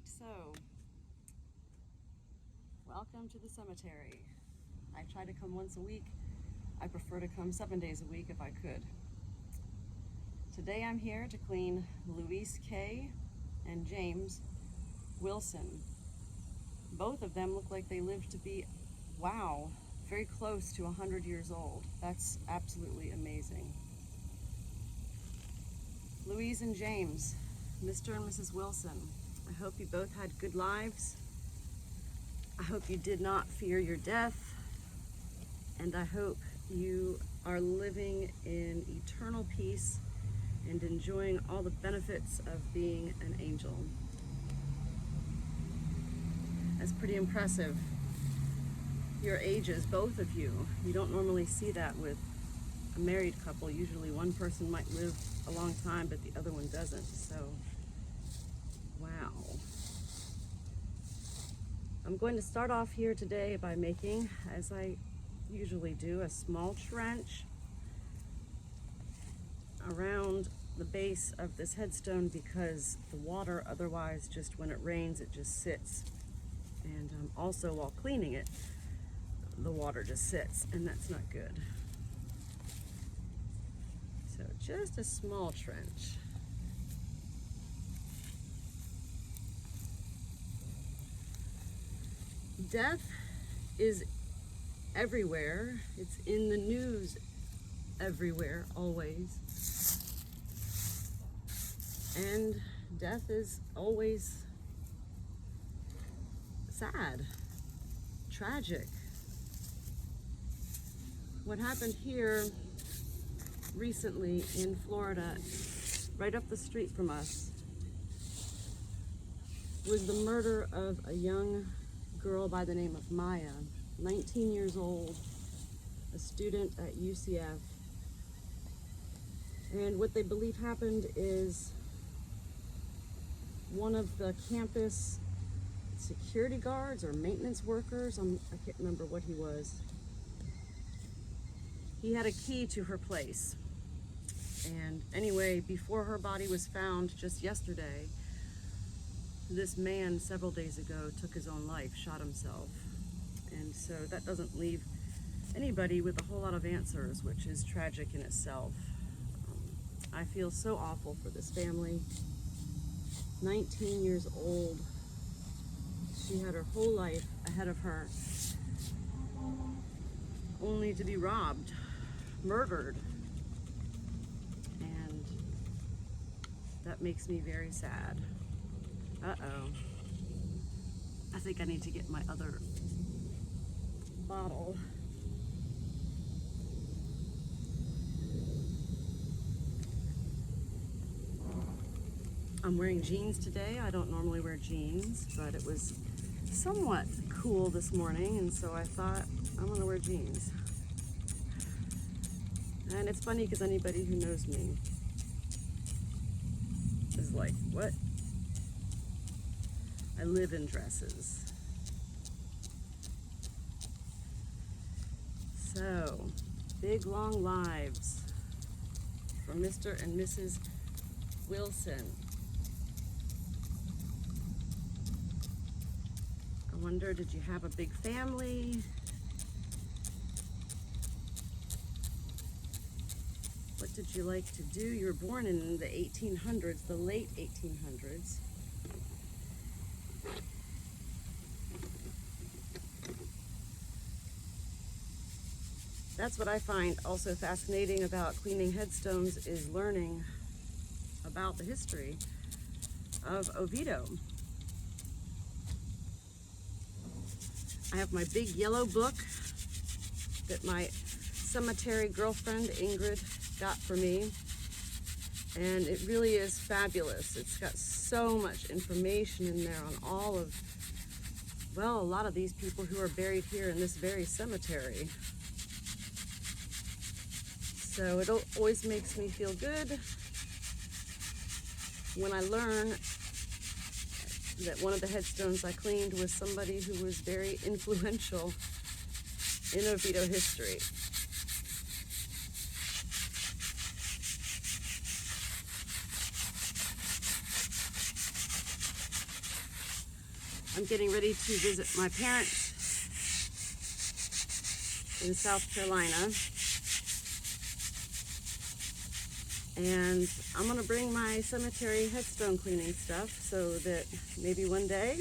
Alright, so welcome to the cemetery. I try to come once a week. I prefer to come 7 days a week if I could. Today I'm here to clean Louise Kay and James Wilson. Both of them look like they lived to be, wow, very close to 100 years old. That's absolutely amazing. Louise and James, Mr. and Mrs. Wilson, I hope you both had good lives. I hope you did not fear your death. And I hope you are living in eternal peace and enjoying all the benefits of being an angel. That's pretty impressive. Your ages, both of you. You don't normally see that with a married couple. Usually one person might live a long time, but the other one doesn't. So, wow. I'm going to start off here today by making, as I usually do, a small trench around the base of this headstone because the water otherwise, just when it rains, it just sits. And also while cleaning it, the water just sits, and that's not good. So just a small trench. Death is everywhere. It's in the news everywhere, always. And death is always sad, tragic. What happened here recently in Florida, right up the street from us, was the murder of a young girl by the name of Maya, 19 years old, a student at UCF. And what they believe happened is one of the campus security guards or maintenance workers, I can't remember what he was. He had a key to her place. And anyway, before her body was found just yesterday, this man several days ago took his own life, shot himself. And so that doesn't leave anybody with a whole lot of answers, which is tragic in itself. I feel so awful for this family. 19 years old. She had her whole life ahead of her, only to be robbed, murdered. And that makes me very sad. Uh-oh. I think I need to get my other bottle. I'm wearing jeans today. I don't normally wear jeans, but it was somewhat cool this morning, and so I thought I'm gonna wear jeans. And it's funny because anybody who knows me is like, what? I live in dresses. So, big long lives for Mr. and Mrs. Wilson. I wonder, did you have a big family? What did you like to do? You were born in the 1800s, the late 1800s. That's what I find also fascinating about cleaning headstones, is learning about the history of Oviedo. I have my big yellow book that my cemetery girlfriend Ingrid got for me, and it really is fabulous. It's got so much information in there on all of, well, a lot of these people who are buried here in this very cemetery. So it always makes me feel good when I learn that one of the headstones I cleaned was somebody who was very influential in Oviedo history. I'm getting ready to visit my parents in South Carolina. And I'm gonna bring my cemetery headstone cleaning stuff so that maybe one day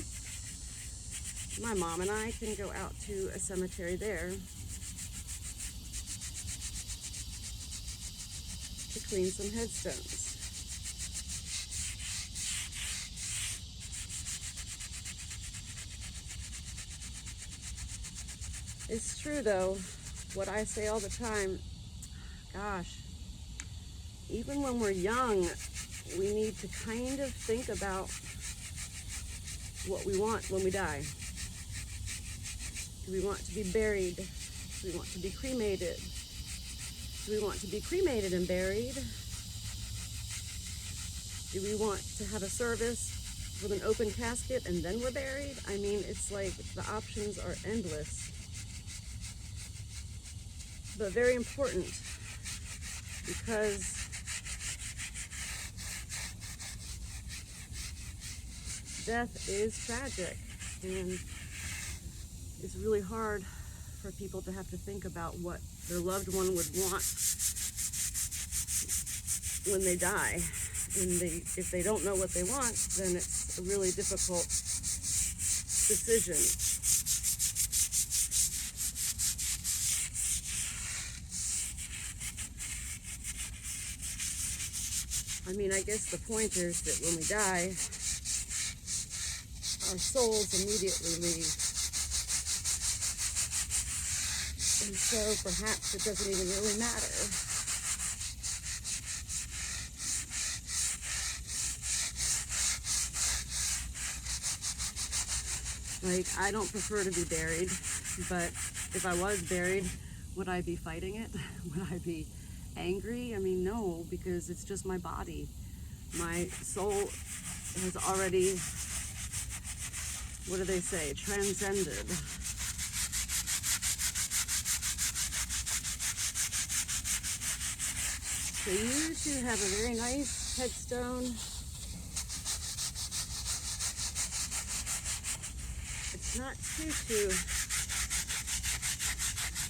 my mom and I can go out to a cemetery there to clean some headstones. It's true though, what I say all the time, gosh, even when we're young, we need to kind of think about what we want when we die. Do we want to be buried? Do we want to be cremated? Do we want to be cremated and buried? Do we want to have a service with an open casket and then we're buried? I mean, it's like the options are endless. But very important, because death is tragic, and it's really hard for people to have to think about what their loved one would want when they die. And if they don't know what they want, then it's a really difficult decision. I mean, I guess the point is that when we die, our souls immediately leave. And so perhaps it doesn't even really matter. Like, I don't prefer to be buried, but if I was buried, would I be fighting it? Would I be angry? I mean, no, because it's just my body. My soul has already, what do they say, transcended. So you two have a very nice headstone. It's not too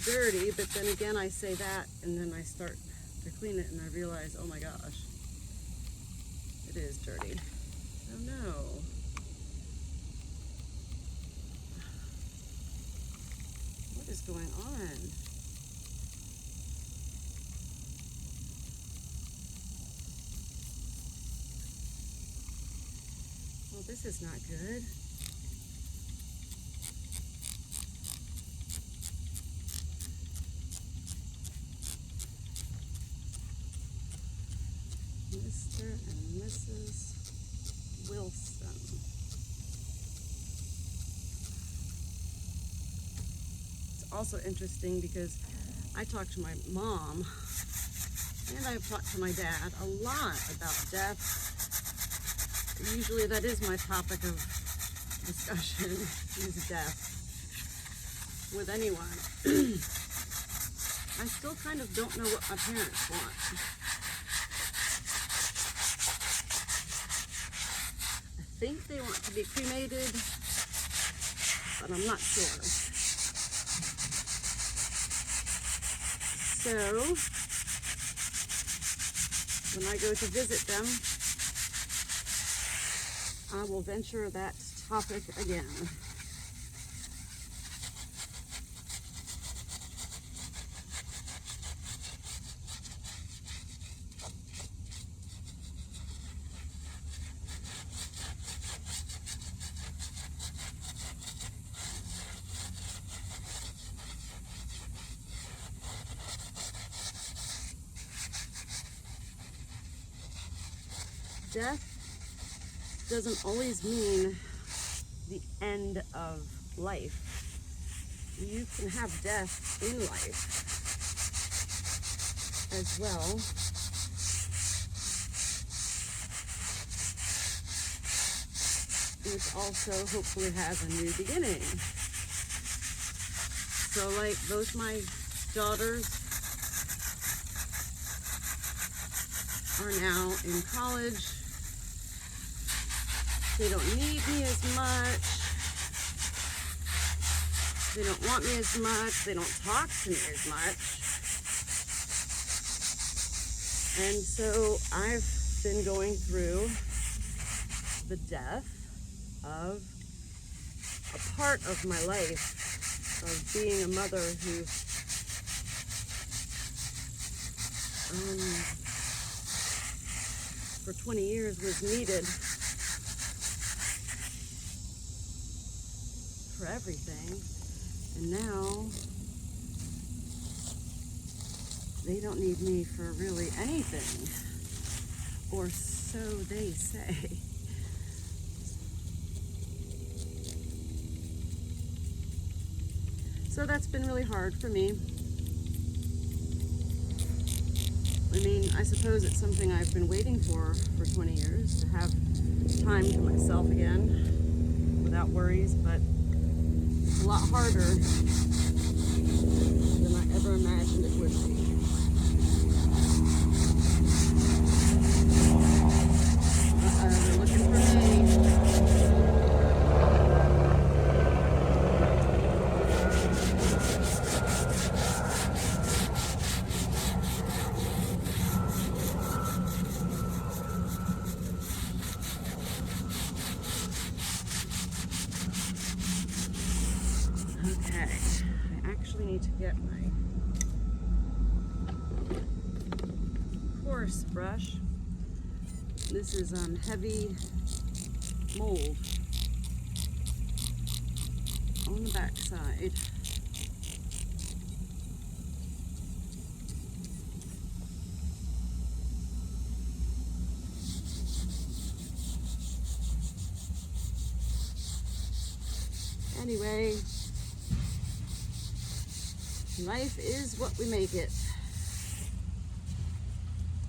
dirty, but then again I say that and then I start to clean it and I realize, oh my gosh, it is dirty. Oh no. What is going on? Well, this is not good. Mr. and Mrs. Wilson. It's also interesting because I talk to my mom and I've talked to my dad a lot about death. Usually that is my topic of discussion, is death with anyone. I still kind of don't know what my parents want. I think they want to be cremated, but I'm not sure. So, when I go to visit them, I will venture that topic again. Death doesn't always mean the end of life. You can have death in life as well. Which also hopefully has a new beginning. So like both my daughters are now in college. They don't need me as much. They don't want me as much. They don't talk to me as much. And so I've been going through the death of a part of my life, of being a mother who for 20 years was needed for everything, and now they don't need me for really anything, or so they say. So that's been really hard for me. I mean, I suppose it's something I've been waiting for 20 years, to have time to myself again without worries, but it's a lot harder than I ever imagined it would be. They're looking for me. Okay, I actually need to get my coarse brush. This is heavy mold on the back side. Anyway, life is what we make it.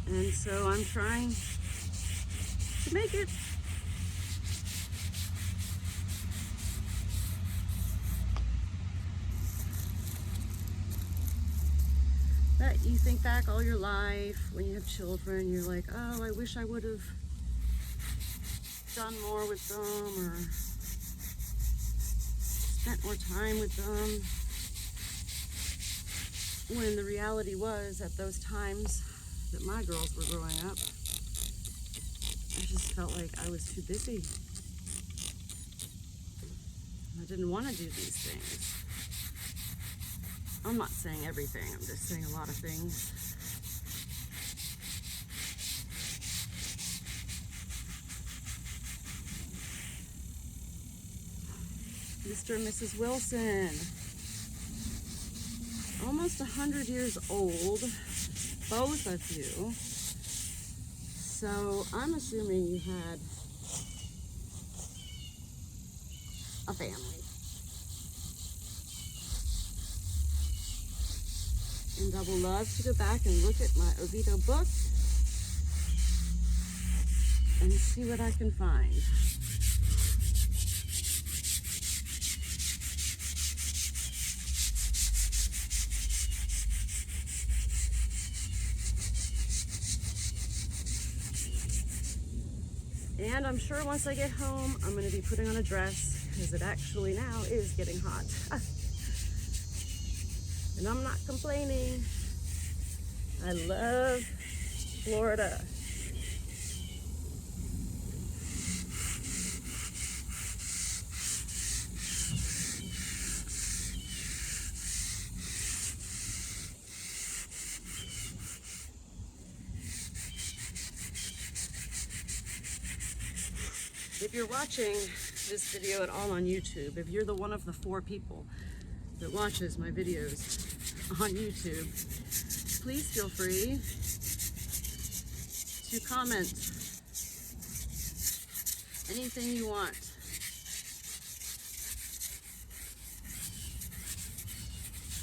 And so I'm trying to make it. That you think back all your life when you have children, you're like, oh, I wish I would have done more with them or spent more time with them. When the reality was, at those times that my girls were growing up, I just felt like I was too busy. I didn't want to do these things. I'm not saying everything, I'm just saying a lot of things. Mr. and Mrs. Wilson, almost 100 years old, both of you. So I'm assuming you had a family. And I will love to go back and look at my Oviedo book and see what I can find. And I'm sure once I get home, I'm going to be putting on a dress, because it actually now is getting hot. And I'm not complaining. I love Florida. If you're watching this video at all on YouTube, if you're the one of the 4 people that watches my videos on YouTube, please feel free to comment anything you want.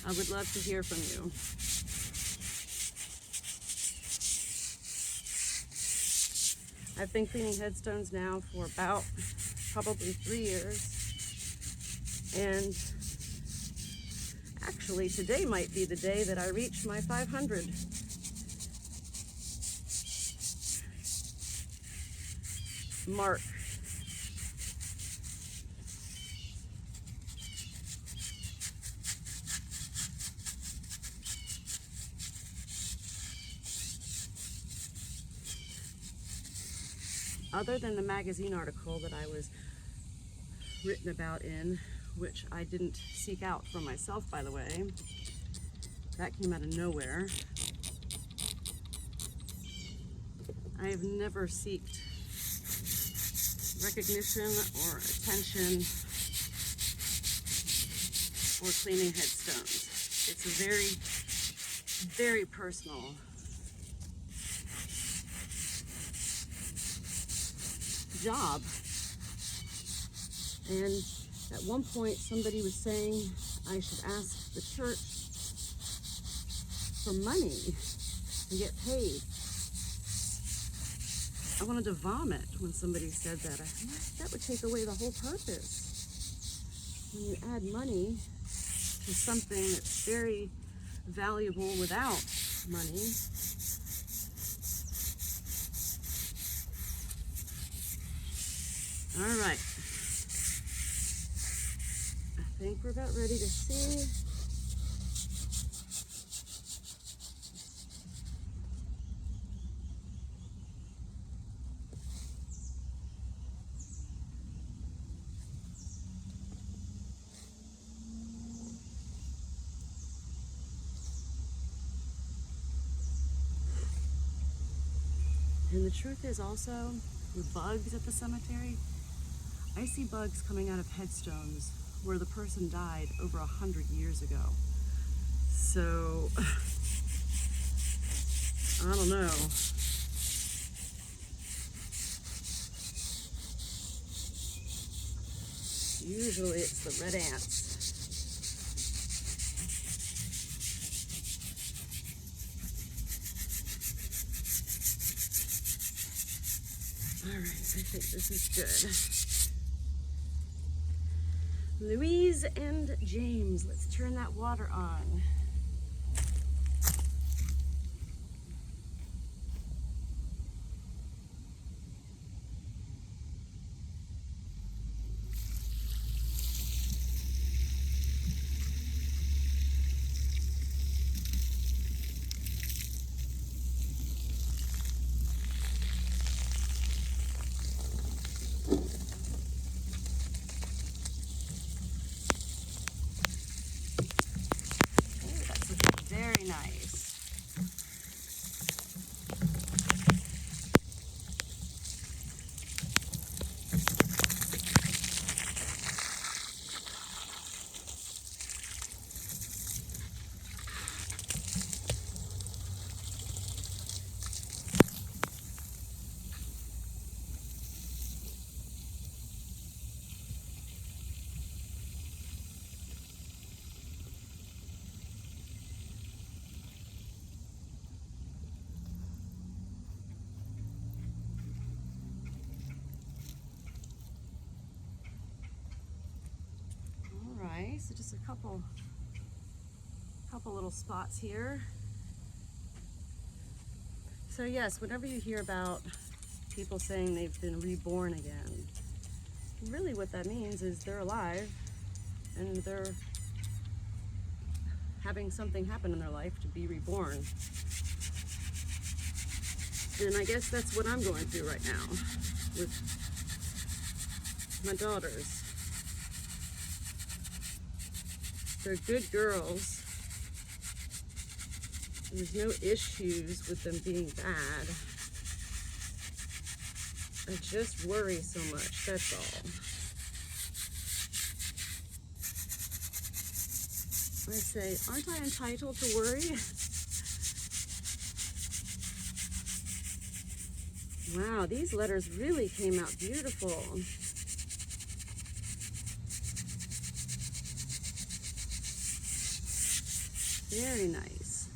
I would love to hear from you. I've been cleaning headstones now for about probably 3 years, and actually today might be the day that I reach my 500. mark. other than the magazine article that I was written about in, which I didn't seek out for myself, by the way. That came out of nowhere. I have never sought recognition or attention or cleaning headstones. It's a very, very personal job. And at one point somebody was saying I should ask the church for money and get paid. I wanted to vomit when somebody said that. That would take away the whole purpose. When you add money to something that's very valuable without money, all right. I think we're about ready to see. And the truth is also, with bugs at the cemetery, I see bugs coming out of headstones where the person died over 100 years ago. So, I don't know. Usually it's the red ants. All right, I think this is good. Louise and James, let's turn that water on. Very nice. So just a couple little spots here. So yes, whenever you hear about people saying they've been reborn again, really what that means is they're alive and they're having something happen in their life to be reborn. And I guess that's what I'm going through right now with my daughters. They're good girls. There's no issues with them being bad. I just worry so much, that's all. I say, aren't I entitled to worry? Wow, these letters really came out beautiful. Very nice.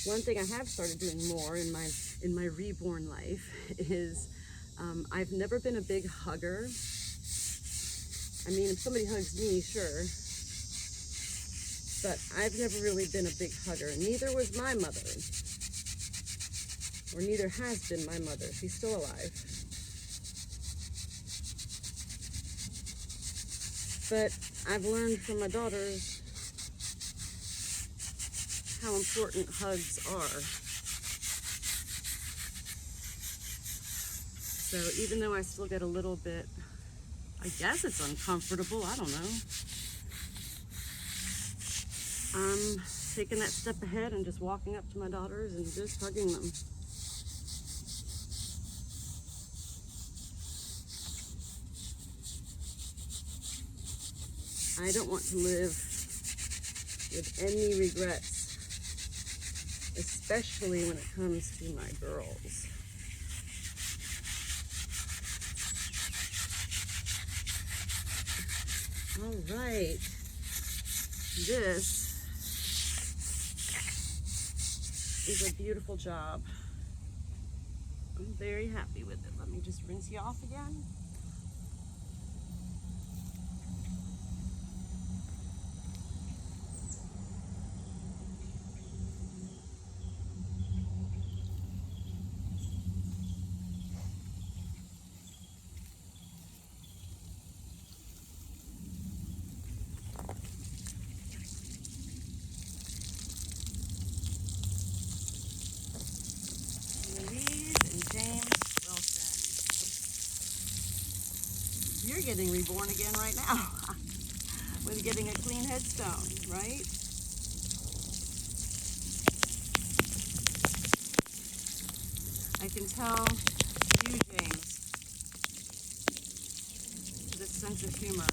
One thing I have started doing more in my reborn life is I've never been a big hugger. I mean, if somebody hugs me, sure, but I've never really been a big hugger. Neither was my mother. or neither has been my mother. She's still alive. But I've learned from my daughters how important hugs are. So even though I still get a little bit, I guess it's uncomfortable, I don't know. I'm taking that step ahead and just walking up to my daughters and just hugging them. I don't want to live with any regrets, especially when it comes to my girls. All right, this is a beautiful job. I'm very happy with it. Let me just rinse you off again. You're getting reborn again right now with getting a clean headstone, right? I can tell you, James, this sense of humor.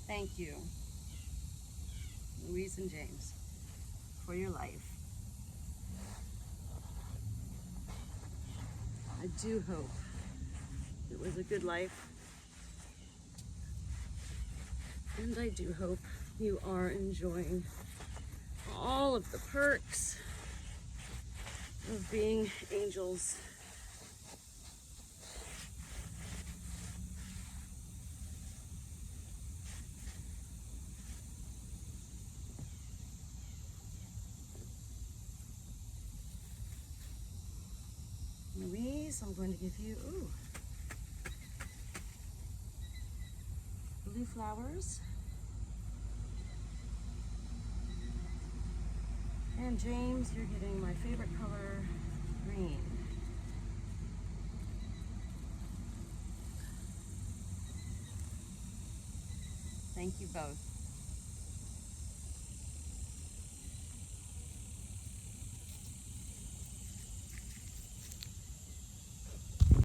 Thank you, Louise and James, for your life. I do hope it was a good life, and I do hope you are enjoying all of the perks of being angels. Louise, I'm going to give you, blue flowers. And James, you're getting my favorite color, green. Thank you both.